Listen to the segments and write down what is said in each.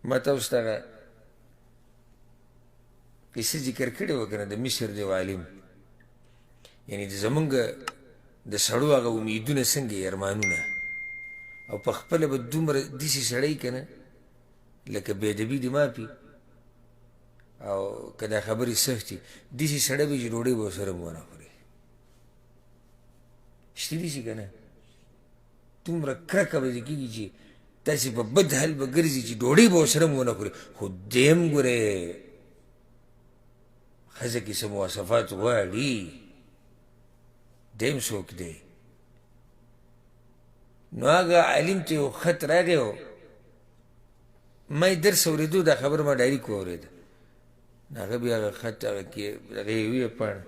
ما تاسو ته هغه قصه ذکر کړې وه که نه د مصر د یو عالم یعنې د زمونږ د سړو هغه امیدونه څنګه یې ارمانونه او په خپله به دومره داسې سړی که نه لکه بېادبي دې معافي او که دا خبرې سختې داسې سړی به چې ډوډۍ به ورسره هم ونه خوري شته داسې که نه دومره کرکه به دې کېږي چې داسې په بد حال به ګرځي چې ډوډۍ به ورسره هم ونه خوري خو دیم ګورې ښځه کې څه مواصفات غواړي دیم څوک دی نو هغه عالم ته یو خط راغی و ما یې درس اورېدو دا خبره ما ډایرک واورېده نو هغه بیا هغه خط هغه کې هغه یې ویې پاڼه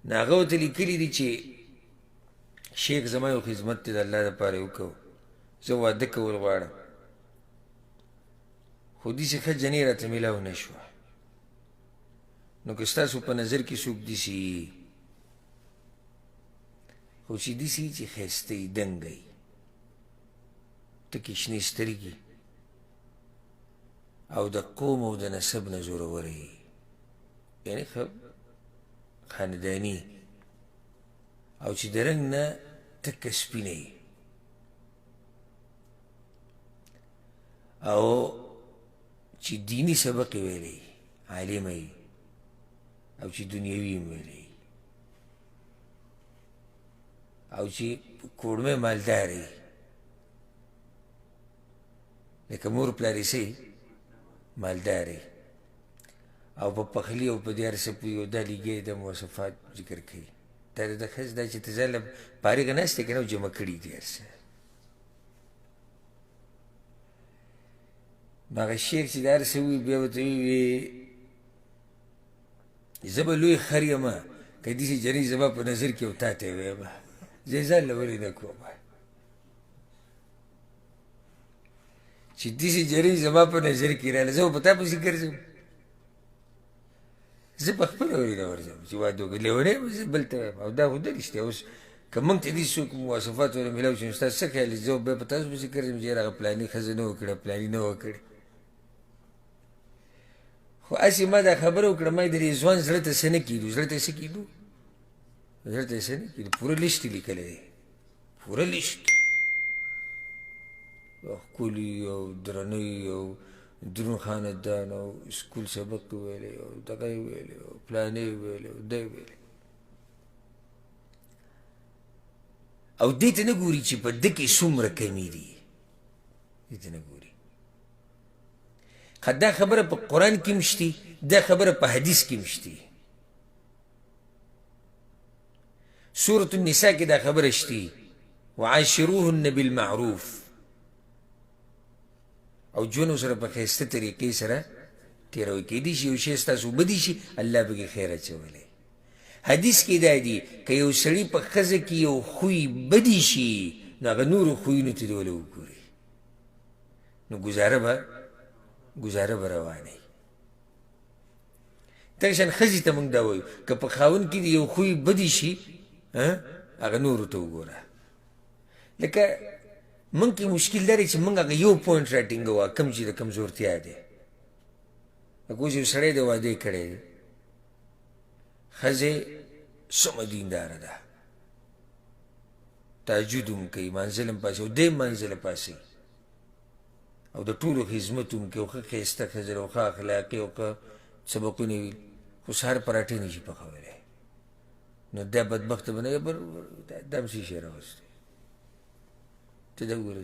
نو هغه ورته لیکلي دي چې شیخ زما یو خدمت دی د الله دپاره یې وکړو زه واده کول غواړم خو داسې ښه جنۍ راته میلاو نه شوه نو که ستاسو په نظر کې څوک داسې خو چې داسې چې ښایسته یي دنګه یي ټکې شنې سترګې او د قوم او د نسب نه زوروره یي یعنې ښه خانداني او چې د رنګ نه تکه سپینه یي او چې دیني سبق یې ویلی عالمه یي او چې دنیوي هم ویلی او چې کوړمې مالدار یي لکه مور پلار یې څه مالدار یي او په پخلي او په دې هر څه پوهېږي او دا لیګی د مواصفات ذکر کوي دا د ښځې دا چې ته ځان له فارغه ناست یې که نه او جمع کړي دي هر څه نو هغه شیخ چې دا هر څه ووایي بیا ورته ووایي زه به لوی خر یم که داسې جنۍ زما په نظر کې او تا ته یې ویم زه یې ځان له ولې نه کوم چې داسې جنۍ زما په نظر کې راغله زه به په تا پسې ګرځم زه په خپله ولې نه ورځم چې واده وکړي لیونی یم زه بل ته وایم او دا خو ده رښتیا اوس که موږ ته داسې څوک مواصفات ونه میلاو شي نو ستاسو څه خیال دی زه بیا په تاسو پسې ګرځم چې یاره هغه پلاني ښځه نه وکړه پلاني نه وکړې خو هسې ما دا خبره وکړه ما یې د دې ځوان زړه ته څه نه کېدو زړه ته یې څه کېدو زړه ته یې څه نه کېدو پوره لیست یې لیکلی دی پوره لیست ښکلي او درنۍ او دروند خاندان او سکول سبق یې ویلی او دغه یې ویلی او پلانې یې ویلی او ده یې ویلی او دې ته نه ګوري چې په ده کې څومره کمي دي دې ته نه ګوري دا خبره په قرآن کې هم شتي دا خبره په حدیث کې هم شتي سورة النساء کې دا خبره شتي وعاشروهن بالمعروف او ژوند ورسره په ښایسته طریقې سره تېروئ کیدای شي یو شی ستاسو بدي شي الله پکې خیر اچولی حدیث کې دا دي که یو سړي په ښځه کې یو خوی بدي شي نو هغه نورو خویونو ته دې ولې وګوري نو ګزاره به روانه وي دغه شان ښځې ته موږ دا وایو که په خاوند کې د یو خوی بدي شي هغه نورو ته وګوره لکه موږ کې مشکل دا دی چې موږ هغه یو پوینټ راټینګوو کم چې د کمزورتیا دی لکه اوس یو سړی د واده یې کړی دی ښځې سمه دینداره ده تهجد هم کوي مانځل هم پاسي او دی هم مانځله پاسي او د ټولو خدمت هم کوي او ښه ښایسته ښځه ده او ښه اخلاقي او ښه سبقونه وي خو سهار پراټې نه شي پخولی نو دا بدبخته به نه دا هم څه شی راوستی ته دا وګوره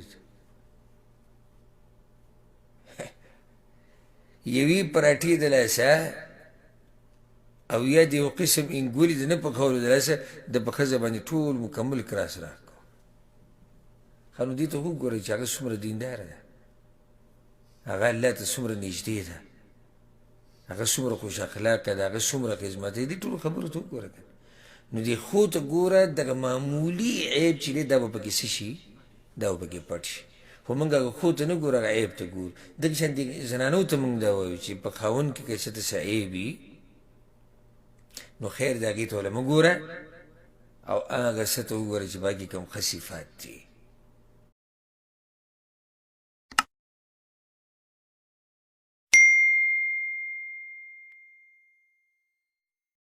یوې پراټې د لاسه او یا د یو قسم انګولي د نه پخولو د لاسه د په ښځه باندې ټول مکمل کراس راکړو ښه نو دې ته وګورئ چې هغه څومره دینداره ده هغه الله ته څومره نږدې ده هغه څومره خوش اخلاقه ده هغه څومره خدمت دی دې ټولو خبرو ته وګوره نو دې ښو ته ګوره دغه معمولي عیب چې دی دا به پکې څه شي دا به پکې پټ شي خو موږ هغه ښو ته نه ګورو هغه عیب ته ګورو دغه شان دې زنانو ته موږ دا وایو چې په خاوند کې که څه ته څه عیب وي نو خیر د هغې ته له مه ګوره او هغه څه ته وګوره چې باقي کوم ښه صفات دي